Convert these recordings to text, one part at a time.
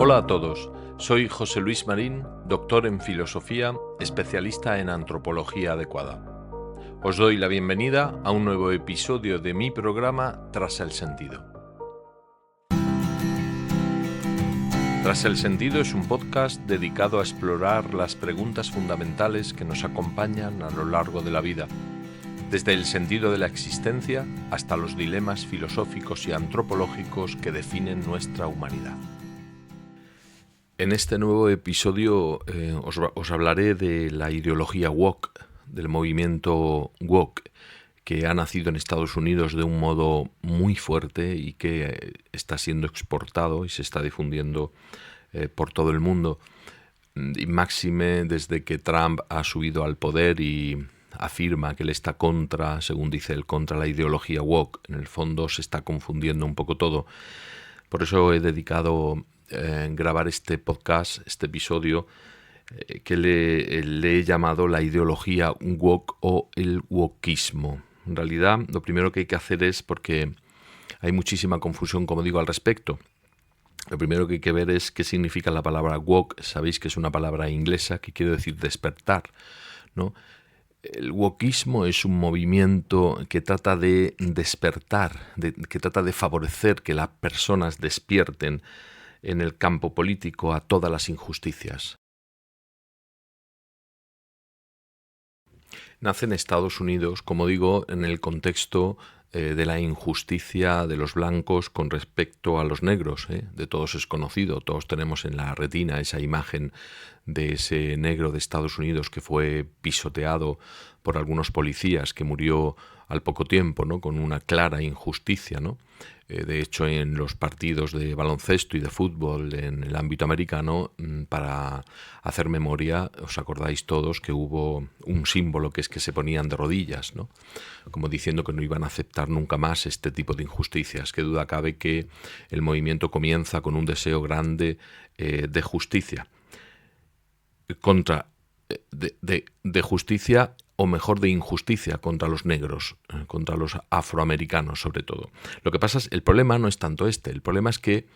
Hola a todos, soy José Luis Marín, doctor en filosofía, especialista en antropología adecuada. Os doy la bienvenida a un nuevo episodio de mi programa Tras el Sentido. Tras el Sentido es un podcast dedicado a explorar las preguntas fundamentales que nos acompañan a lo largo de la vida, desde el sentido de la existencia hasta los dilemas filosóficos y antropológicos que definen nuestra humanidad. En este nuevo episodio os hablaré de la ideología woke, del movimiento woke, que ha nacido en Estados Unidos de un modo muy fuerte y que está siendo exportado y se está difundiendo por todo el mundo. Y máxime desde que Trump ha subido al poder y afirma que él está contra, según dice él, contra la ideología woke. En el fondo se está confundiendo un poco todo. Por eso he dedicado grabar este podcast, este episodio, que le he llamado la ideología woke o el wokismo. En realidad, lo primero que hay que hacer es, porque hay muchísima confusión, como digo, al respecto. Lo primero que hay que ver es qué significa la palabra woke. Sabéis que es una palabra inglesa que quiere decir despertar, ¿no? El wokismo es un movimiento que trata de despertar, que trata de favorecer que las personas despierten en el campo político a todas las injusticias. Nace en Estados Unidos, como digo, en el contexto de la injusticia de los blancos con respecto a los negros. De todos es conocido, todos tenemos en la retina esa imagen de ese negro de Estados Unidos que fue pisoteado por algunos policías, que murió al poco tiempo, ¿no? Con una clara injusticia, ¿no? De hecho, en los partidos de baloncesto y de fútbol en el ámbito americano, para hacer memoria, os acordáis todos que hubo un símbolo que es que se ponían de rodillas, ¿no? Como diciendo que no iban a aceptar nunca más este tipo de injusticias. Qué duda cabe que el movimiento comienza con un deseo grande de justicia. De justicia, o mejor, de injusticia contra los negros, contra los afroamericanos sobre todo. Lo que pasa es, el problema no es tanto el problema es que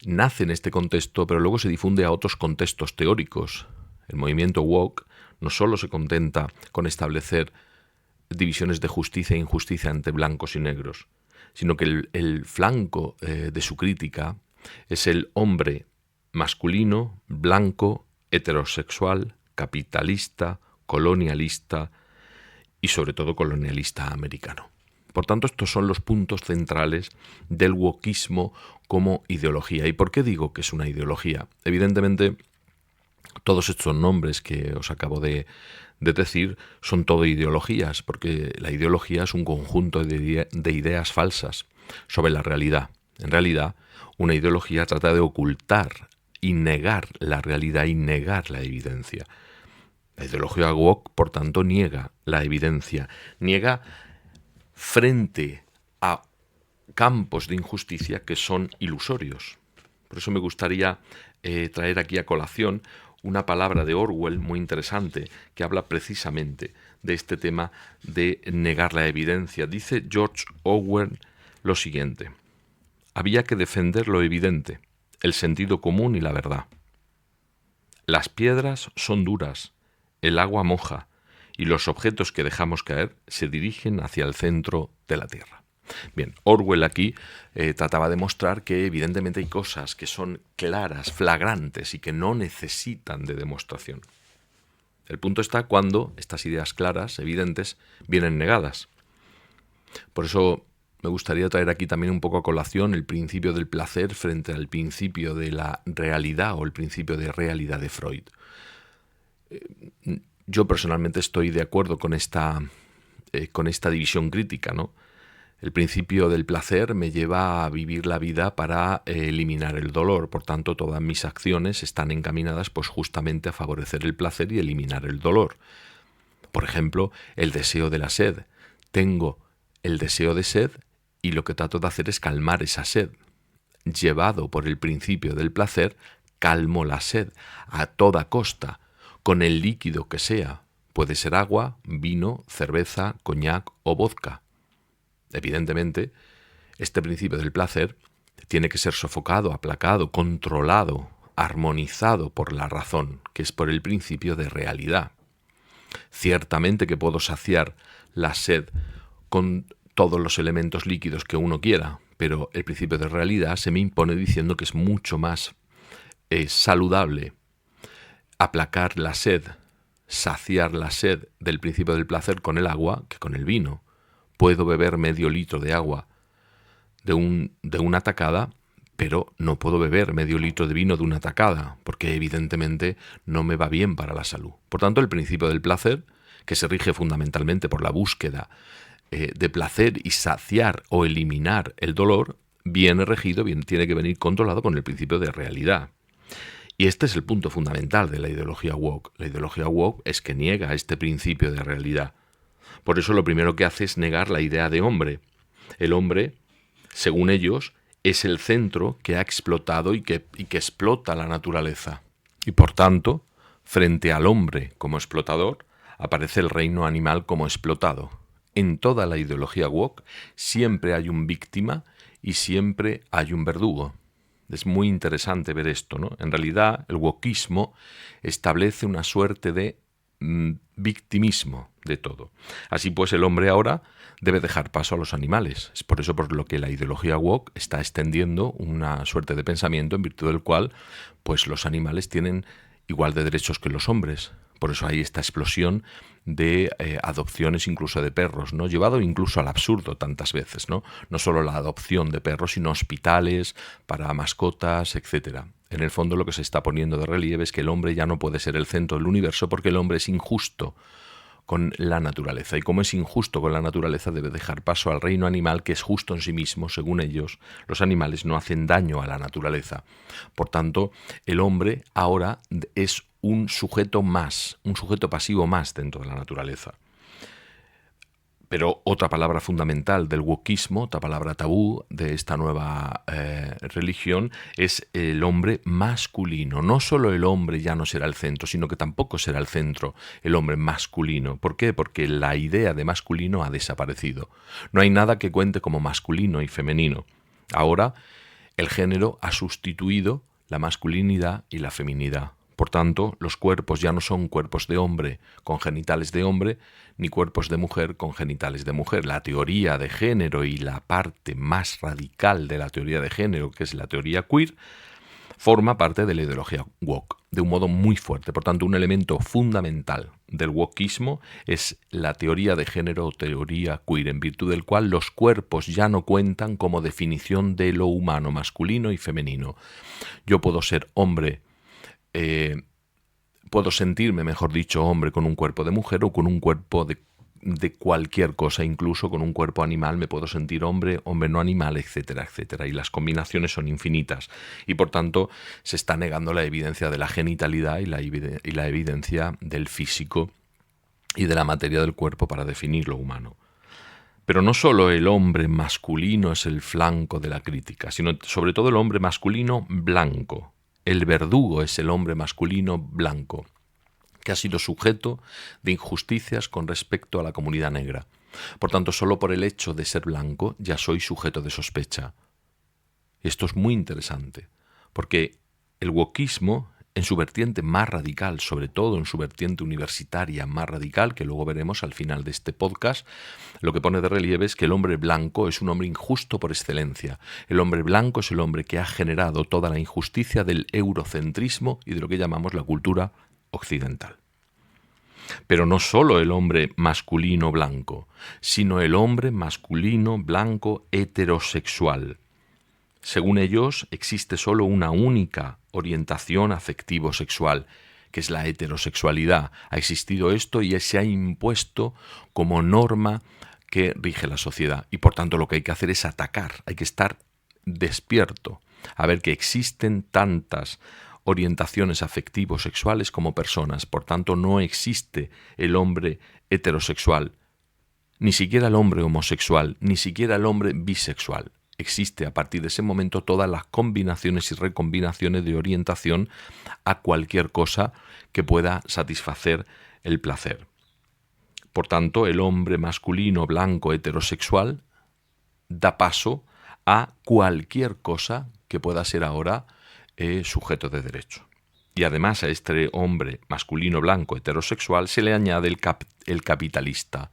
nace en este contexto, pero luego se difunde a otros contextos teóricos. El movimiento woke no solo se contenta con establecer divisiones de justicia e injusticia entre blancos y negros, sino que el flanco de su crítica es el hombre masculino, blanco, heterosexual, capitalista, colonialista y sobre todo colonialista americano. Por tanto, estos son los puntos centrales del wokismo como ideología. ¿Y por qué digo que es una ideología? Evidentemente, todos estos nombres que os acabo de decir son todo ideologías, porque la ideología es un conjunto de ideas falsas sobre la realidad. En realidad, una ideología trata de ocultar y negar la realidad y negar la evidencia. La ideología woke, por tanto, niega la evidencia, niega frente a campos de injusticia que son ilusorios. Por eso me gustaría traer aquí a colación una palabra de Orwell muy interesante que habla precisamente de este tema de negar la evidencia. Dice George Orwell lo siguiente: había que defender lo evidente, el sentido común y la verdad. Las piedras son duras, el agua moja, y los objetos que dejamos caer se dirigen hacia el centro de la Tierra. Bien, Orwell aquí trataba de mostrar que evidentemente hay cosas que son claras, flagrantes y que no necesitan de demostración. El punto está cuando estas ideas claras, evidentes, vienen negadas. Por eso me gustaría traer aquí también un poco a colación el principio del placer frente al principio de la realidad o el principio de realidad de Freud. Yo personalmente estoy de acuerdo con esta división crítica, ¿no? El principio del placer me lleva a vivir la vida para eliminar el dolor. Por tanto, todas mis acciones están encaminadas pues justamente a favorecer el placer y eliminar el dolor. Por ejemplo, el deseo de la sed. Tengo el deseo de sed y lo que trato de hacer es calmar esa sed. Llevado por el principio del placer, calmo la sed a toda costa, con el líquido que sea. Puede ser agua, vino, cerveza, coñac o vodka. Evidentemente, este principio del placer tiene que ser sofocado, aplacado, controlado armonizado por la razón, que es por el principio de realidad. Ciertamente que puedo saciar la sed con todos los elementos líquidos que uno quiera, pero el principio de realidad se me impone diciendo que es mucho más saludable aplacar la sed, saciar la sed del principio del placer con el agua que con el vino. Puedo beber medio litro de agua de una tacada, pero no puedo beber medio litro de vino de una tacada, porque evidentemente no me va bien para la salud. Por tanto, el principio del placer, que se rige fundamentalmente por la búsqueda de placer y saciar o eliminar el dolor, viene regido, tiene que venir controlado con el principio de realidad. Y este es el punto fundamental de la ideología woke. La ideología woke es que niega este principio de realidad. Por eso lo primero que hace es negar la idea de hombre. El hombre, según ellos, es el centro que ha explotado y que explota la naturaleza. Y por tanto, frente al hombre como explotador, aparece el reino animal como explotado. En toda la ideología woke siempre hay un víctima y siempre hay un verdugo. Es muy interesante ver esto, ¿no? En realidad, el wokismo establece una suerte de victimismo de todo. Así pues, el hombre ahora debe dejar paso a los animales. Es por eso por lo que la ideología woke está extendiendo una suerte de pensamiento en virtud del cual pues los animales tienen igual de derechos que los hombres. Por eso hay esta explosión de adopciones incluso de perros, ¿no? Llevado incluso al absurdo tantas veces, ¿no? No solo la adopción de perros, sino hospitales para mascotas, etcétera. En el fondo lo que se está poniendo de relieve es que el hombre ya no puede ser el centro del universo porque el hombre es injusto con la naturaleza. Y como es injusto con la naturaleza, debe dejar paso al reino animal, que es justo en sí mismo. Según ellos, los animales no hacen daño a la naturaleza. Por tanto, el hombre ahora es un sujeto más, un sujeto pasivo más dentro de la naturaleza. Pero otra palabra fundamental del wokismo, otra palabra tabú de esta nueva religión, es el hombre masculino. No solo el hombre ya no será el centro, sino que tampoco será el centro el hombre masculino. ¿Por qué? Porque la idea de masculino ha desaparecido. No hay nada que cuente como masculino y femenino. Ahora el género ha sustituido la masculinidad y la feminidad. Por tanto, los cuerpos ya no son cuerpos de hombre con genitales de hombre, ni cuerpos de mujer con genitales de mujer. La teoría de género y la parte más radical de la teoría de género, que es la teoría queer, forma parte de la ideología woke, de un modo muy fuerte. Por tanto, un elemento fundamental del wokismo es la teoría de género o teoría queer, en virtud del cual los cuerpos ya no cuentan como definición de lo humano, masculino y femenino. Yo puedo ser hombre, puedo sentirme, mejor dicho, hombre con un cuerpo de mujer o con un cuerpo de cualquier cosa, incluso con un cuerpo animal me puedo sentir hombre, hombre no animal, etcétera, etcétera. Y las combinaciones son infinitas. Y por tanto se está negando la evidencia de la genitalidad y la evidencia del físico y de la materia del cuerpo para definir lo humano. Pero no solo el hombre masculino es el flanco de la crítica, sino sobre todo el hombre masculino blanco. El verdugo es el hombre masculino blanco, que ha sido sujeto de injusticias con respecto a la comunidad negra. Por tanto, solo por el hecho de ser blanco ya soy sujeto de sospecha. Esto es muy interesante, porque el wokismo, en su vertiente más radical, sobre todo en su vertiente universitaria más radical, que luego veremos al final de este podcast, lo que pone de relieve es que el hombre blanco es un hombre injusto por excelencia. El hombre blanco es el hombre que ha generado toda la injusticia del eurocentrismo y de lo que llamamos la cultura occidental. Pero no solo el hombre masculino blanco, sino el hombre masculino blanco heterosexual. Según ellos, existe solo una única orientación afectivo-sexual, que es la heterosexualidad. Ha existido esto y se ha impuesto como norma que rige la sociedad. Y por tanto lo que hay que hacer es atacar, hay que estar despierto a ver que existen tantas orientaciones afectivo-sexuales como personas. Por tanto, no existe el hombre heterosexual, ni siquiera el hombre homosexual, ni siquiera el hombre bisexual. Existe a partir de ese momento todas las combinaciones y recombinaciones de orientación a cualquier cosa que pueda satisfacer el placer. Por tanto, el hombre masculino, blanco, heterosexual da paso a cualquier cosa que pueda ser ahora sujeto de derecho. Y además a este hombre masculino blanco heterosexual se le añade el capitalista.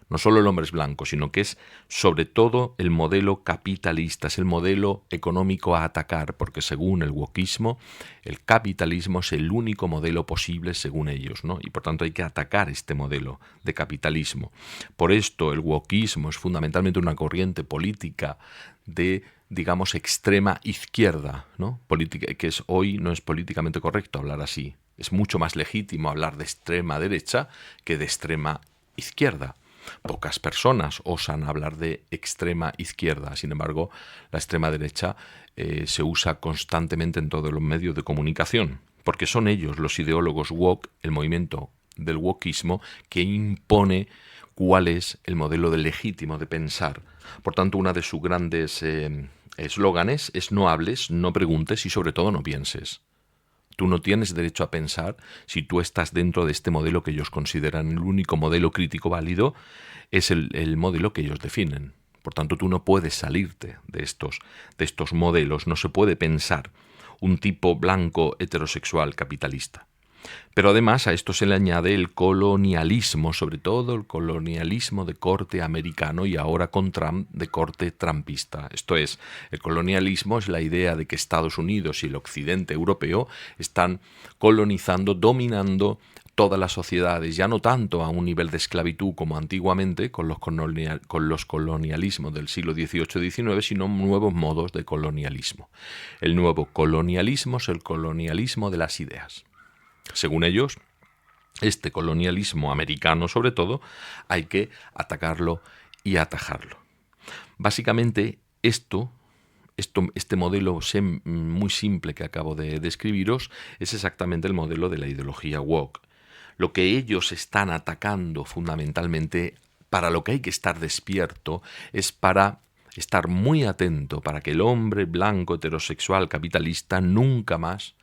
No solo el hombre es blanco, sino que es sobre todo el modelo capitalista, es el modelo económico a atacar, porque según el wokismo, el capitalismo es el único modelo posible según ellos, ¿no? Y por tanto hay que atacar este modelo de capitalismo. Por esto el wokismo es fundamentalmente una corriente política de, digamos, extrema izquierda, ¿no? Política, que hoy no es políticamente correcto hablar así. Es mucho más legítimo hablar de extrema derecha que de extrema izquierda. Pocas personas osan hablar de extrema izquierda. Sin embargo, la extrema derecha se usa constantemente en todos los medios de comunicación, porque son ellos los ideólogos woke, el movimiento del wokismo, que impone cuál es el modelo legítimo de pensar. Por tanto, una de sus grandes eslóganes es no hables, no preguntes y sobre todo no pienses. Tú no tienes derecho a pensar si tú estás dentro de este modelo que ellos consideran el único modelo crítico válido, es el modelo que ellos definen. Por tanto, tú no puedes salirte de estos modelos, no se puede pensar un tipo blanco heterosexual capitalista. Pero además a esto se le añade el colonialismo, sobre todo el colonialismo de corte americano y ahora con Trump de corte trumpista. Esto es, el colonialismo es la idea de que Estados Unidos y el occidente europeo están colonizando, dominando todas las sociedades, ya no tanto a un nivel de esclavitud como antiguamente con los colonialismos del siglo XVIII-XIX, sino nuevos modos de colonialismo. El nuevo colonialismo es el colonialismo de las ideas. Según ellos, este colonialismo americano, sobre todo, hay que atacarlo y atajarlo. Básicamente, este modelo muy simple que acabo de describiros es exactamente el modelo de la ideología woke. Lo que ellos están atacando fundamentalmente, para lo que hay que estar despierto, es para estar muy atento para que el hombre blanco heterosexual capitalista nunca más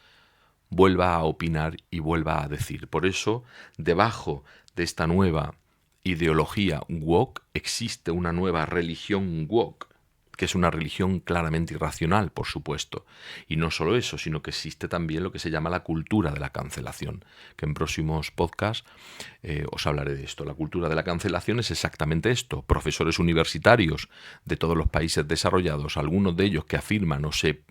vuelva a opinar y vuelva a decir. Por eso, debajo de esta nueva ideología woke existe una nueva religión woke, que es una religión claramente irracional, por supuesto. Y no solo eso, sino que existe también lo que se llama la cultura de la cancelación, que en próximos podcasts os hablaré de esto. La cultura de la cancelación es exactamente esto. Profesores universitarios de todos los países desarrollados, algunos de ellos que afirman o se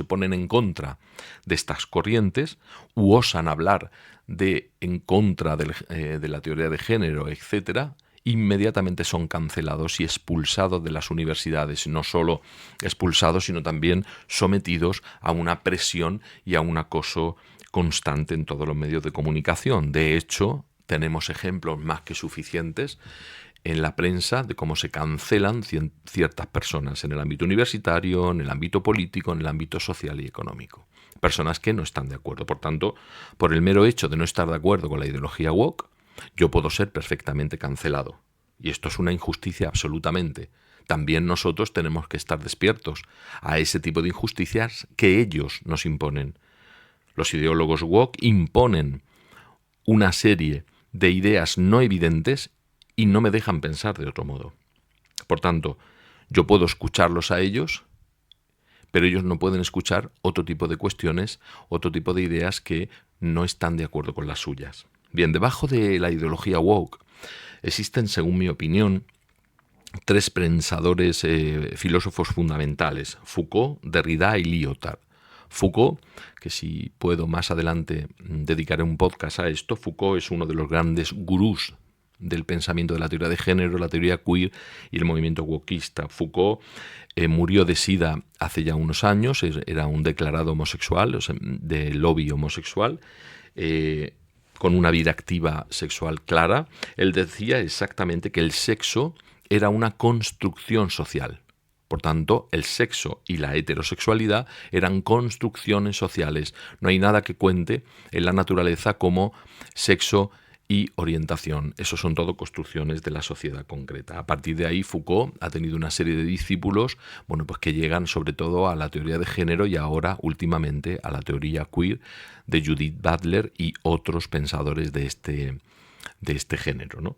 ponen en contra de estas corrientes, u osan hablar en contra de la teoría de género, etcétera, inmediatamente son cancelados y expulsados de las universidades. No solo expulsados, sino también sometidos a una presión y a un acoso constante en todos los medios de comunicación. De hecho, tenemos ejemplos más que suficientes en la prensa de cómo se cancelan ciertas personas en el ámbito universitario, en el ámbito político, en el ámbito social y económico. Personas que no están de acuerdo. Por tanto, por el mero hecho de no estar de acuerdo con la ideología woke, yo puedo ser perfectamente cancelado. Y esto es una injusticia absolutamente. También nosotros tenemos que estar despiertos a ese tipo de injusticias que ellos nos imponen. Los ideólogos woke imponen una serie de ideas no evidentes y no me dejan pensar de otro modo. Por tanto, yo puedo escucharlos a ellos, pero ellos no pueden escuchar otro tipo de cuestiones, otro tipo de ideas que no están de acuerdo con las suyas. Bien, debajo de la ideología woke existen, según mi opinión, tres pensadores filósofos fundamentales: Foucault, Derrida y Lyotard. Foucault, que si puedo más adelante dedicaré un podcast a esto, Foucault es uno de los grandes gurús del pensamiento de la teoría de género, la teoría queer y el movimiento wokista. Foucault murió de sida hace ya unos años, era un declarado homosexual, o sea, de lobby homosexual, con una vida activa sexual clara. Él decía exactamente que el sexo era una construcción social. Por tanto, el sexo y la heterosexualidad eran construcciones sociales. No hay nada que cuente en la naturaleza como sexo y orientación. Eso son todo construcciones de la sociedad concreta. A partir de ahí, Foucault ha tenido una serie de discípulos, pues que llegan sobre todo a la teoría de género y ahora, últimamente, a la teoría queer de Judith Butler y otros pensadores de este género, ¿no?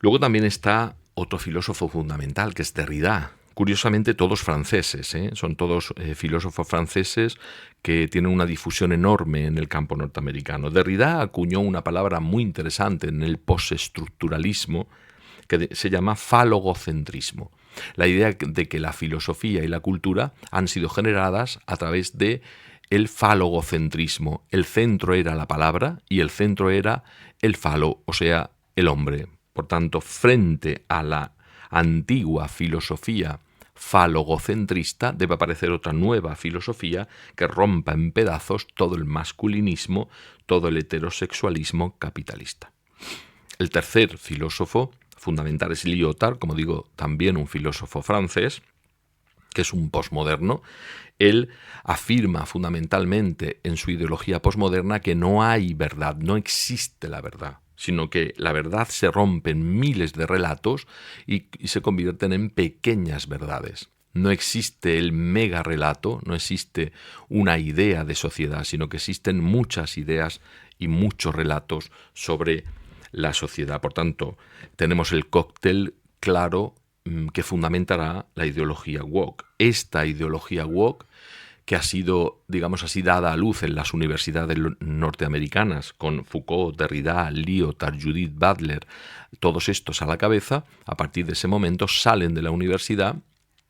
Luego también está otro filósofo fundamental, que es Derrida. Curiosamente, todos franceses, son todos filósofos franceses que tienen una difusión enorme en el campo norteamericano. Derrida acuñó una palabra muy interesante en el postestructuralismo que se llama falogocentrismo. La idea de que la filosofía y la cultura han sido generadas a través de el falogocentrismo. El centro era la palabra y el centro era el falo, o sea, el hombre. Por tanto, frente a la antigua filosofía falogocentrista debe aparecer otra nueva filosofía que rompa en pedazos todo el masculinismo, todo el heterosexualismo capitalista. El tercer filósofo fundamental es Lyotard, como digo, también un filósofo francés, que es un posmoderno. Él afirma fundamentalmente en su ideología posmoderna que no hay verdad, no existe la verdad, sino que la verdad se rompe en miles de relatos y se convierten en pequeñas verdades. No existe el mega relato, no existe una idea de sociedad, sino que existen muchas ideas y muchos relatos sobre la sociedad. Por tanto, tenemos el cóctel claro que fundamentará la ideología woke. Esta ideología woke, que ha sido, digamos así, dada a luz en las universidades norteamericanas, con Foucault, Derrida, Lyotard, Judith Butler, todos estos a la cabeza, a partir de ese momento salen de la universidad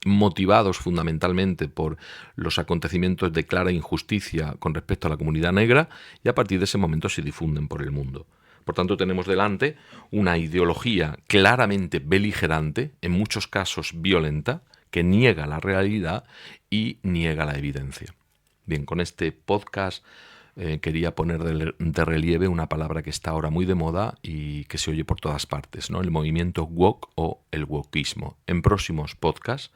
motivados fundamentalmente por los acontecimientos de clara injusticia con respecto a la comunidad negra, y a partir de ese momento se difunden por el mundo. Por tanto, tenemos delante una ideología claramente beligerante, en muchos casos violenta, que niega la realidad y niega la evidencia. Bien, con este podcast quería poner de relieve una palabra que está ahora muy de moda y que se oye por todas partes, ¿no? El movimiento woke o el wokeismo. En próximos podcasts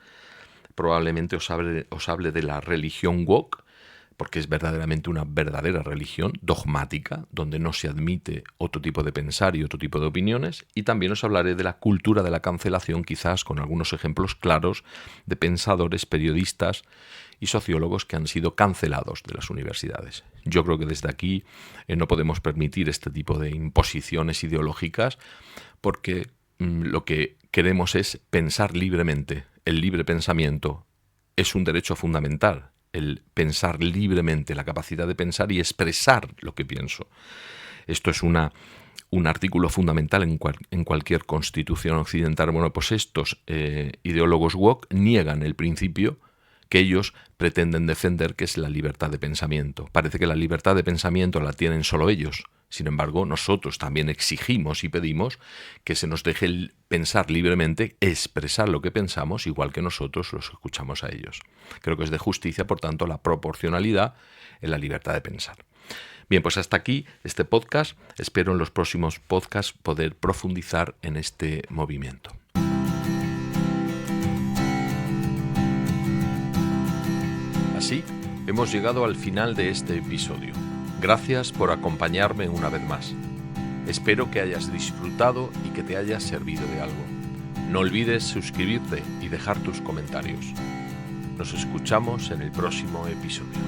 probablemente os hable de la religión woke, porque es verdaderamente una verdadera religión dogmática, donde no se admite otro tipo de pensar y otro tipo de opiniones, y también os hablaré de la cultura de la cancelación, quizás con algunos ejemplos claros de pensadores, periodistas y sociólogos que han sido cancelados de las universidades. Yo creo que desde aquí no podemos permitir este tipo de imposiciones ideológicas, porque lo que queremos es pensar libremente. El libre pensamiento es un derecho fundamental. El pensar libremente, la capacidad de pensar y expresar lo que pienso. Esto es un artículo fundamental en cualquier constitución occidental. Bueno, pues estos ideólogos woke niegan el principio que ellos pretenden defender, que es la libertad de pensamiento. Parece que la libertad de pensamiento la tienen solo ellos. Sin embargo, nosotros también exigimos y pedimos que se nos deje pensar libremente, expresar lo que pensamos, igual que nosotros los escuchamos a ellos. Creo que es de justicia, por tanto, la proporcionalidad en la libertad de pensar. Bien, pues hasta aquí este podcast. Espero en los próximos podcasts poder profundizar en este movimiento. Así, hemos llegado al final de este episodio. Gracias por acompañarme una vez más. Espero que hayas disfrutado y que te haya servido de algo. No olvides suscribirte y dejar tus comentarios. Nos escuchamos en el próximo episodio.